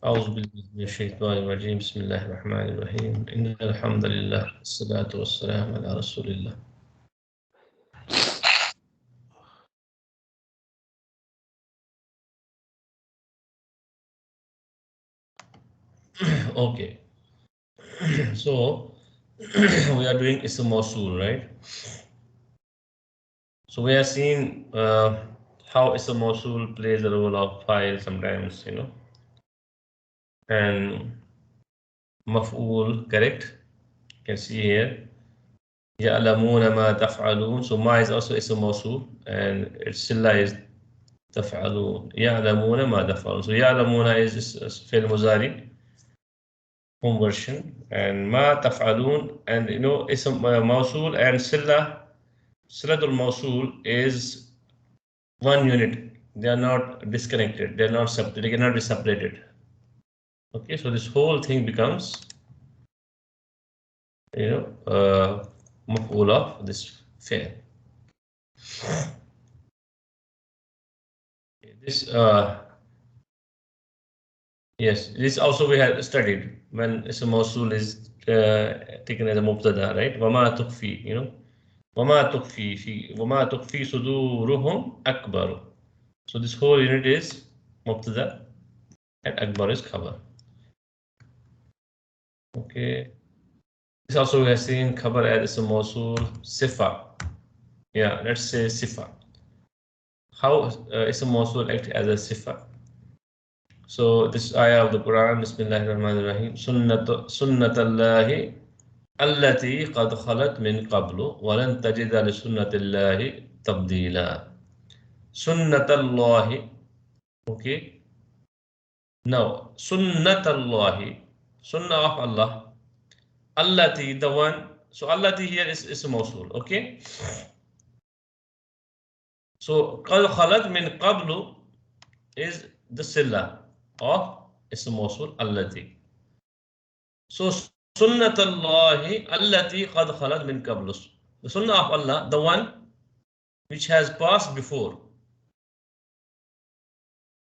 أعوذ بالله من الشيطان الرجيم بسم الله الرحمن الرحيم إن الحمد لله والصلاة والسلام على رسول الله. Okay, so we are doing Ism Mawsul, right? So we are seeing how Ism Mawsul plays the role of file sometimes, and Maf'ul, correct? You can see here. يَعْلَمُونَ مَا تَفْعَلُونَ. So Ma is also Ism Mawsul and its Silla is تفعلون. يعلمون ما تفعلون. So يعلمون is فعل مضارع home version, and ما تفعلون, and اسم موصول and silatul mawsul is one unit. They are not disconnected. They are not they cannot be separated. Okay, so this whole thing becomes maf'ul of this fi'l. This yes, this also we have studied when ism mawsul is taken as a mubtada, right? وما تخفي, وما تخفي صدورهم أكبر. So this whole unit is mubtada and akbar is khabar. Okay. This also we have seen khabar as ism mawsul sifa. Yeah, let's say sifa. How ism mawsul act as a sifa? So this ayah of the Quran, Bismillahir Rahmanir Rahim, sunnatallahi allati qad khalat min qablu wa lan tajida li sunnatillahi tabdila. Sunnatallahi, okay. Now, sunnatallahi, sunnah of Allah, allati, the one. So allati here is mawsul, okay. So qad khalat min qablu is the silla of ism mawsul allati. So sunnatullahi allati qad khalat min qablu. The sunnah of Allah, the one which has passed before.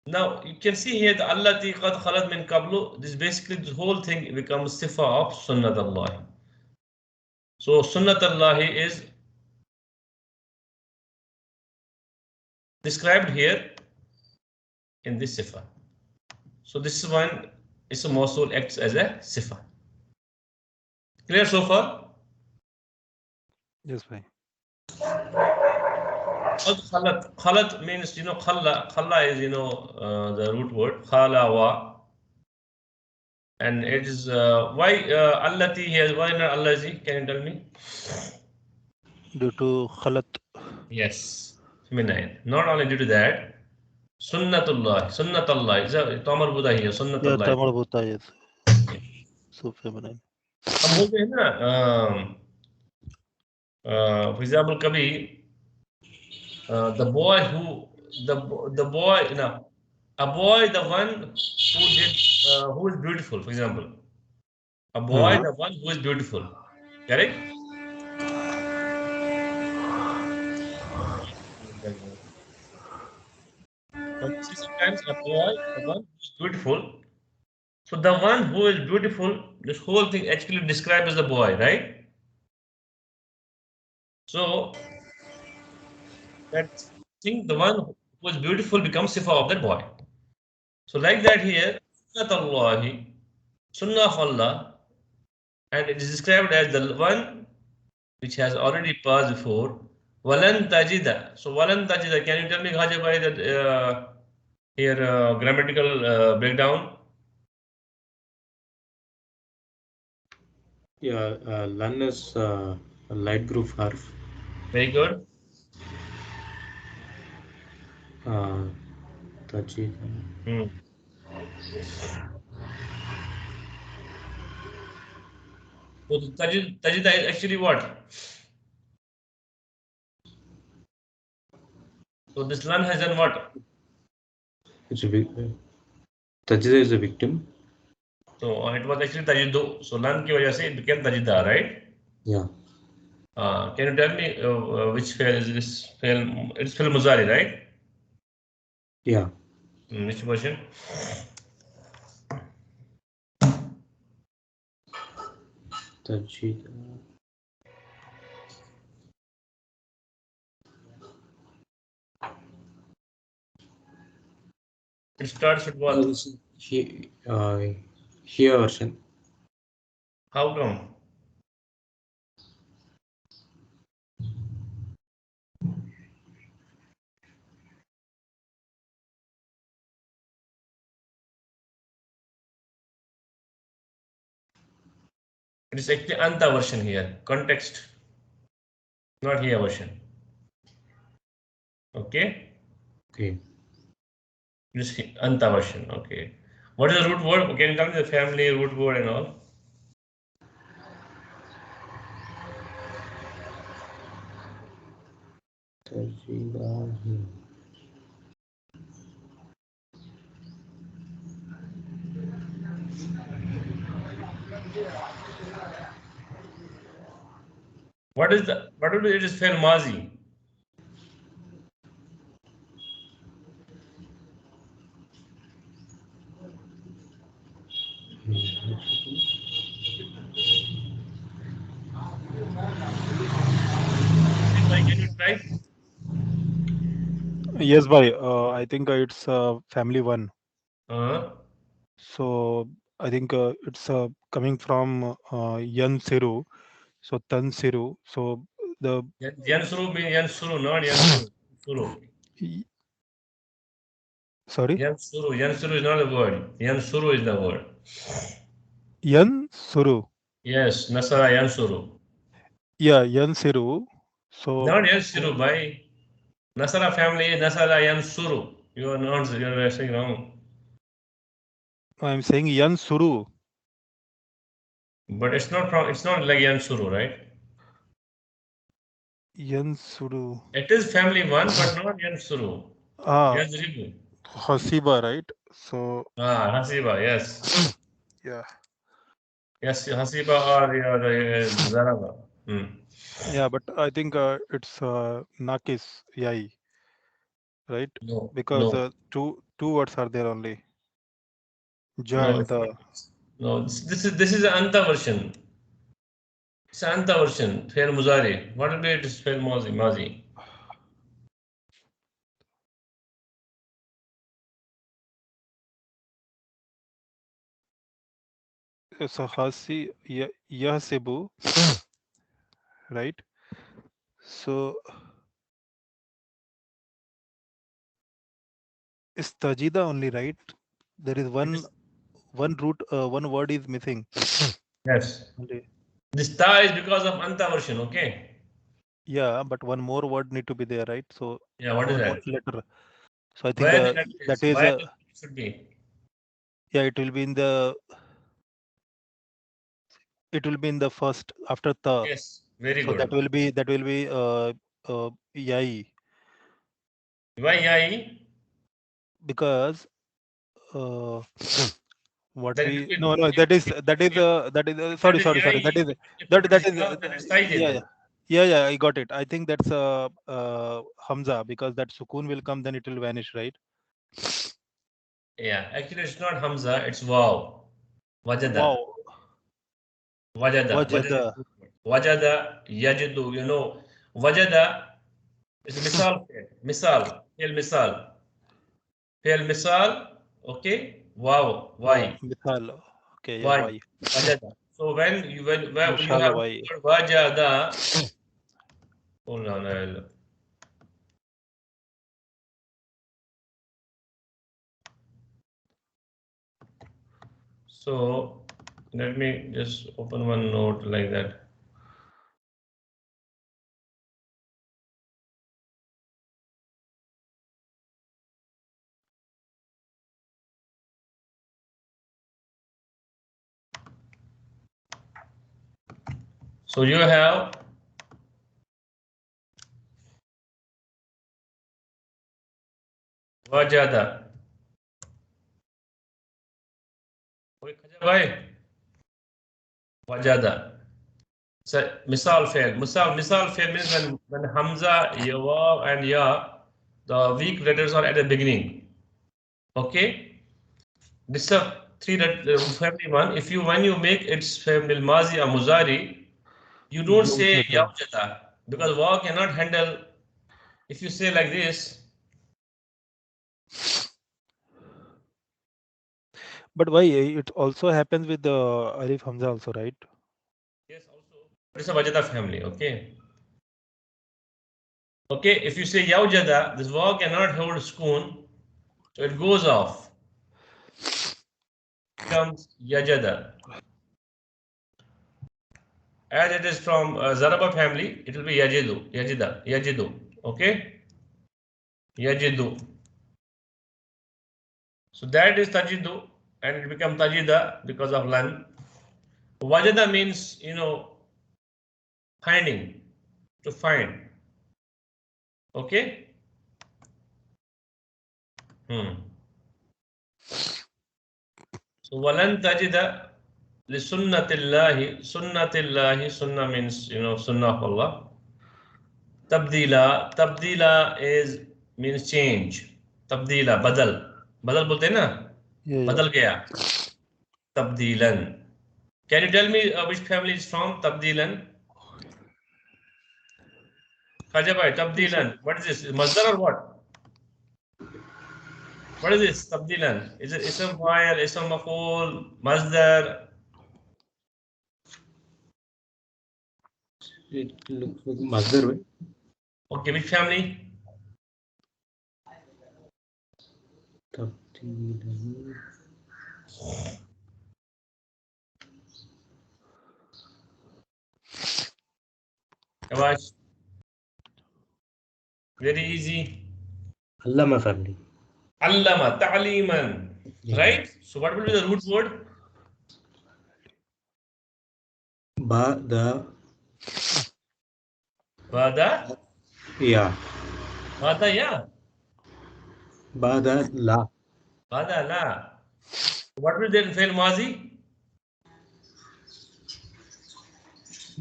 Now you can see here the allati qad khalat min qablu. This basically the whole thing becomes sifa of sunnatullahi. So sunnatullahi is described here in this sifa. So this is one ism mawsul acts as a sifa. Clear so far? Yes, bhai. Khalat means, khalla is, the root word, khala wa. And it is, why allati here, why not allazi? Can you tell me? Due to khalat. Yes, feminine. Not only due to that, sunnatullah is a tamar buddha here, sunnatullah. Yeah, tamar buddha, yes. So feminine. हम बोलते हैं ना, for example, कभी the boy who the boy, a boy, the one who did who is beautiful, for example, a boy, the one who is beautiful, correct? Sometimes a boy, the one who is beautiful. So the one who is beautiful, this whole thing actually described as the boy, right? So that thing, the one who is beautiful becomes sifa of that boy. So like that here, sunnatullahi, sunnah of Allah, and it is described as the one which has already passed before. Walan tajida. So walan tajida. Can you tell me, Ghaja bhai, that here grammatical breakdown? Yeah, lan is a light group harf. Very good. Tajid. So tajida is actually what? So this lan has done what? It's a Tajida is a victim. So it was actually tajidu. So lan ki wajah se it became tajida, right? Yeah. Can you tell me which fail is this fail? It's fail muzari, right? Yeah. Which version? Tajida. It starts with what? This is here version. How come? It is actually anta version here. Context, not here version. Okay. Okay. This anta version. Okay. What is the root word? Can you tell me the family root word and all? Tajida. What is the? What will be? It is fail mazi. Can you try? Yes, bhai. I think it's family one. So I think it's coming from Yan Siru. So Tan Siru. So the Yansuru means Yansuru, not Yansuru. Suru. y- sorry, Yansuru. Yansuru is not a word. Yansuru is the word. Yan Suru. Yes, Nasara Yansuru. Yeah, Yan Siru. So Not Yansuru, by Nasara family is Nasara Yansuru. You are not, you are saying wrong. I'm saying Yan Suru. But it's not from, it's not like Yansuru, right? Yan Suru. It is family one, but not Yansuru. Yansribu. Hasiba, right? So Hasiba, yes. yeah. Yes, Hasiba or Zaraba. Yeah, but I think it's Nakis Yai, right? No, Because no, two words are there only. Ja no, and the. no. This is an Anta version. It's an Anta version. Fail Muzari. What will be it is fail Mazi? So Hasi Yahsebu, right? So it's Tajida only, right? There is one root, one word is missing. Yes. Only. This ta is because of Anta version, okay? Yeah, but one more word need to be there, right? So Yeah, what is one that? more letter. So I think Where the that is? is Where it should be? yeah, it will be in the first after the. Yes, very So good. that will be Yai, Why Yai? because what That we it, no it, that is it, sorry that is Yai. that is If you put that it is that is Saijid. yeah I got it. I think that's Hamza, because that sukun will come, then it will vanish, right? Yeah, actually it's not Hamza, it's Wow. Wajada. Wow. Wajada. Wajada. Wajada yajidu. You know, Wajada is misal. Misal. Fi'l misal. Fi'l misal. Okay. Wow. Why? Mithal. Okay, yeah, Why? why? Wajada. So when you Mishal, have why? wajada. Hold on. So let me just open one note like that. So you have wajada. Wajada. So misal fail. Misal fail means when Hamza, Yawa, and Ya, the weak letters are at the beginning. Okay. This is a family one. When you make its family mazi or muzari, you don't say Yawjada. yawjada because waw cannot handle. If you say like this, But why it also happens with the Alif Hamza also, right? yes, also. But it's a wajada family, okay? Okay, if you say yawjada, this waw cannot hold sukoon, so it goes off. Becomes yajada. As it is from Zaraba family, it will be yajidu, yajida, yajidu. Okay? Yajidu. So that is tajidu, and it becomes tajida because of lan. Wajada means, finding, to find. Okay? So walan tajida li sunnatillahi. Sunnah means, sunnah of Allah. Tabdila means change. Tabdila, badal. Badal bolte हैं ना? Yeah, Badal gaya. Tabdilan. Can you tell me which family is from Tabdilan? Khaja bhai, Tabdilan. What is this? Masdar or what? What is this? Tabdilan. Is it ism fa'il, ism maf'ul, masdar? It looks like Masdar, right? Okay, which family? Tabdilan. Kawash. Very easy. Allama family. Allama, ta'liman. Right? So what will be the root word? Bada. Bada? Yeah. Bada ya? Bada la. Bada la. What will then fail mazi?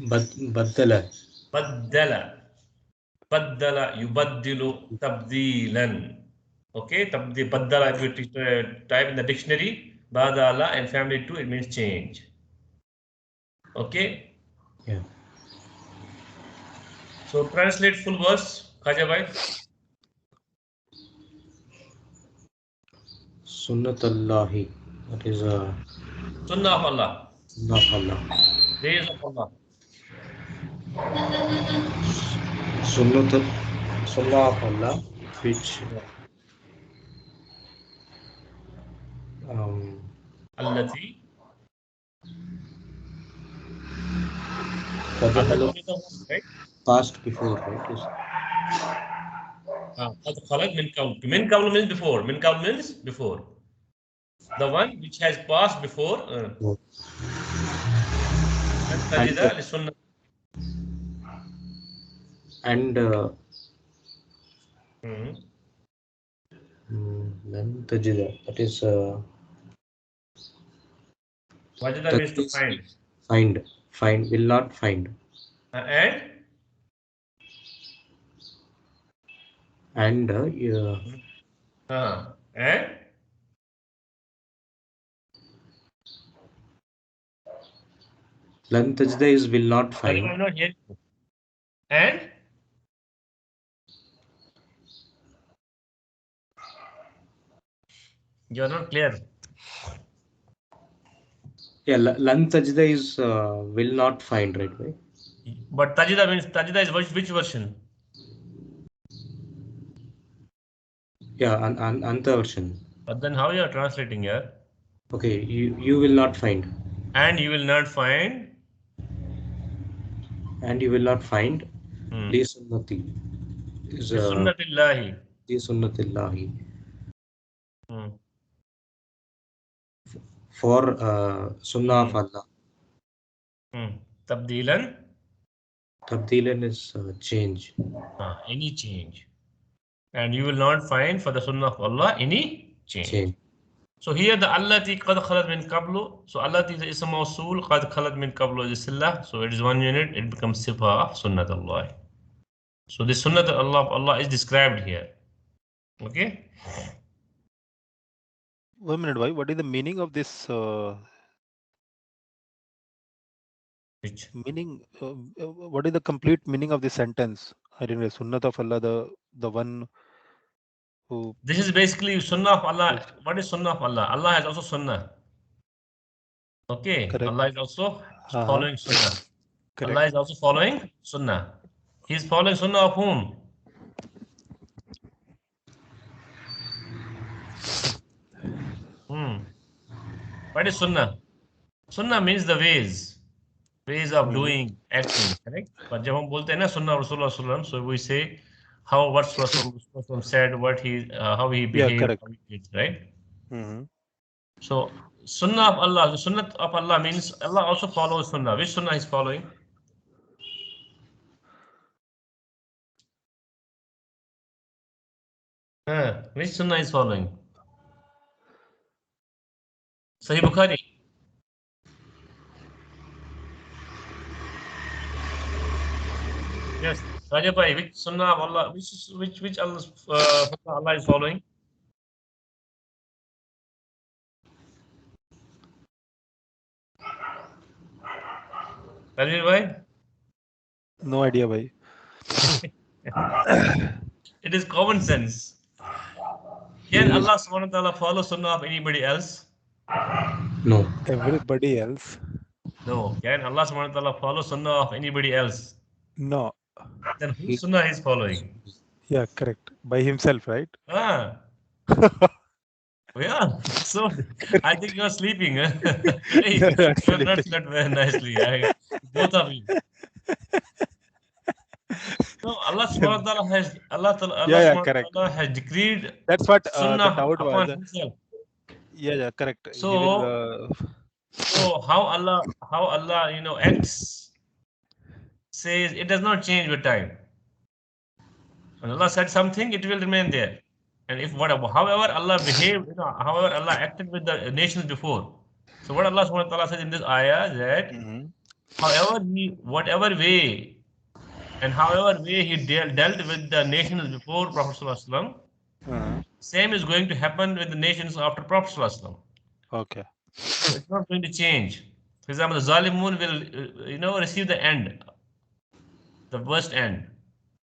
Baddala. Baddala. Baddala, yubaddilu, tabdilan. Okay, baddala, if you type in the dictionary, badala and family 2, it means change. Okay? Yeah. So translate full verse, Khaja bhai. Sunnatullahi. That is a Sunnah of Allah. sunnah of Allah. Days of Allah. Sunnah of Allah, which Allati. Right? Past before, right? Min qabl means before. Min qabl means before. The one which has passed before. And lan tajida. That is Wajida means to find. Find. Will not find. And And lan tajida is will not find. I'm not here. And you're not clear. Yeah, lan tajida is will not find, right? But tajida is which version? Yeah, anta version. But then how you are translating here? Okay, you will not find. And you will not find. And you will not find. Li sunnati. Is sunnatillahi. Li sunnatillahi. For sunnah of Allah. Tabdilan. Tabdilan is change. Any change. And you will not find for the sunnah of Allah any change. So here the allati qad khalat min qablu. So allati is the ism mawsul, qad khalat min qablu is sillah. So it is one unit, it becomes sifa of sunnat Allah. So the sunnat of Allah is described here. Okay? 1 minute, why? What is the meaning of this? Which? Meaning, what is the complete meaning of this sentence? I didn't know. Sunnat of Allah, the one who. This is basically Sunnah of Allah. What is Sunnah of Allah? Allah has also Sunnah. Okay, Correct. Allah is also following Sunnah. Correct. Allah is also following Sunnah. He is following Sunnah of whom? What is Sunnah? Sunnah means the ways of doing, acting, correct? But जब हम बोलते हैं ना Sunnah of Rasulullah sallallahu alaihi wasallam, so we say how what Rasulullah said, what he how he behaved, correct. how he did, right? So Sunnah of Allah, the Sunnah of Allah means Allah also follows Sunnah. Which Sunnah is following? Which Sunnah is following? Sahih Bukhari. Yes, Raja Bhai, which Sunnah of Allah, which Allah is following? Raja Bhai? No idea, bhai. It is common sense. Can Allah subhanahu wa ta'ala follow Sunnah of anybody else? No. Everybody else? No. Can Allah subhanahu wa ta'ala follow Sunnah of anybody else? No. Then whose Sunnah is following? Yeah, correct. By himself, right? Yeah. So I think you are sleeping. Hey, you are not slept very nicely. Both of you. No, Allah subhanahu wa ta'ala has has decreed That's what Sunnah the doubt upon was. himself. Yeah, correct. So, so how Allah acts, says it does not change with time. When Allah said something, it will remain there. And if however Allah behaved, however Allah acted with the nations before. So what Allah subhanahu wa ta'ala says in this ayah that however whatever way and however way he dealt with the nations before Prophet sallallahu alaihi wasallam, same is going to happen with the nations after Prophet sallallahu alaihi wasallam. Okay. So it's not going to change. For example, the Zalimun will receive the end, the worst end,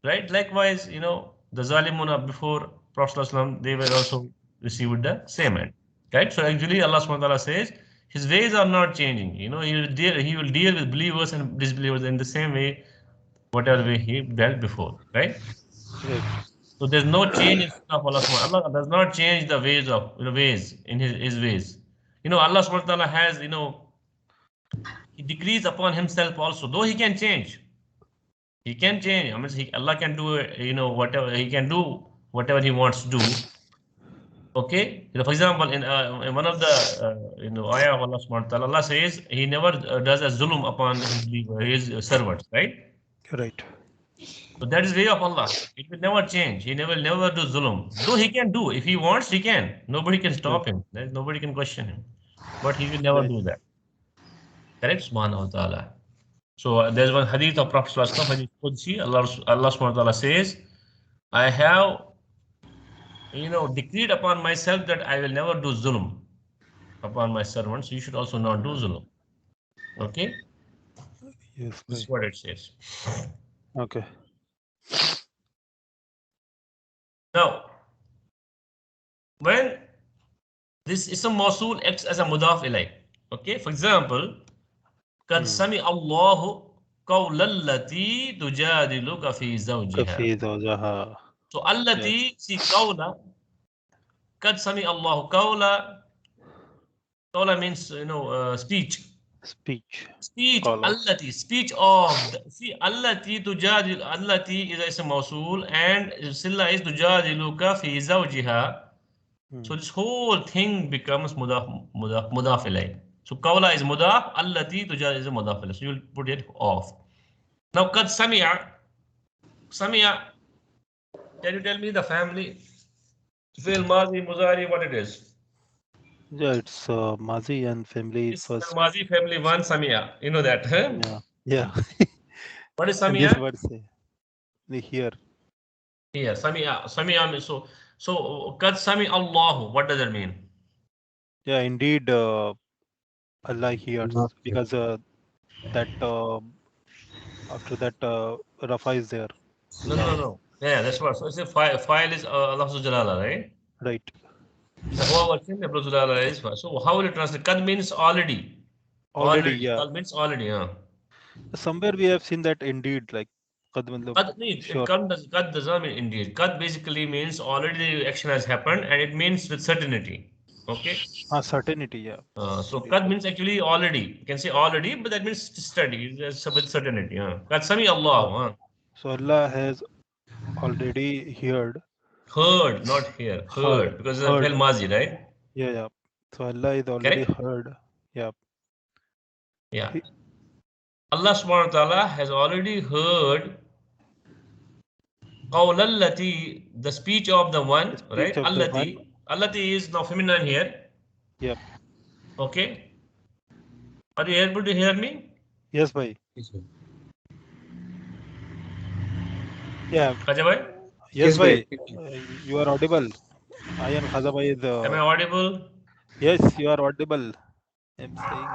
right? Likewise, the Zalimun before Prophet sallallahu alaihi wasallam, they will also receive the same end, right? So actually, Allah subhanahu wa ta'ala says His ways are not changing. He will deal with believers and disbelievers in the same way, whatever way He dealt before, right? So there's no change in of Allah subhanahu wa ta'ala. Allah does not change the ways of ways in his ways. Allah subhanahu wa ta'ala has He decrees upon Himself also, though He can change. He can change. I mean, Allah can do whatever He can do, whatever He wants to do. Okay. For example, in one of the ayah of Allah subhanahu wa ta'ala, Allah says He never does a zulm upon His servants, right? Right. So that is way of Allah. It will never change. He never do zulm. Though He can do, if He wants, He can. Nobody can stop Him. Nobody can question Him. But He will never do that. Correct? Subhanahu wa ta'ala. So there's one hadith of Prophet sallallahu alaihi wasallam. Allah subhanahu wa ta'ala says, I have decreed upon myself that I will never do zulm upon my servants. You should also not do zulm. Okay? Yes. This is what it says. Okay. Now, when this ism mawsool acts as a mudaf ilay, okay? For example, قد سمع الله قول التي تجادلك في زوجها. So allati, see qawla, قد سمع الله qawla means speech. Speech. Allati, speech of. See, allati tujadil. Allati is a ism mawsool and silla is tujadiluka fi zawjiha. So this whole thing becomes mudaf ilay. So qawla is mudaf, allati tujadil is a mudaf ilay. So you will put it off. Now qad sami'a. Can you tell me the family? Fi'l Mazi, Muzari, what it is? Yeah, it's Mazi and family It's first. Mazi family one Samia. You know that, huh? Yeah. What is Samia? This word say here. Here, Samia. So Qad Sami Allahu. What does that mean? Yeah, indeed, Allah hears Not because that after that Rafa is there. No. Yeah, that's what. So it's a file is Allah Jalala, right? Right. So whoever thinks Allah Jalala is. So how will you translate? Kad means already. Already, yeah. Kad means already. Somewhere we have seen that indeed, like qad matlab, Kad means sure. kad does not mean indeed. Kad basically means already the action has happened and it means with certainty. Okay. Certainty, yeah. So Indeed. kad means actually already. You can say already, but that means steady. That's with certainty. Kad sami Allah. So Allah has already heard, Heard, not here. Heard. Because it's a heard. fail mazi, right? Yeah. So Allah is already Correct? heard. Yeah. Yeah. He- Allah subhanahu wa ta'ala has already heard qawlallati, the speech of the one, The speech right? of the one. Allati is now feminine here. Yep. Okay. Are you able to hear me? Yes, bhai. yes, sir. Yeah. Khaja bhai? Yes, Yes, bhai. bhai. You are audible. I am Khaza bhai. Am I audible? Yes, you are audible. I'm saying.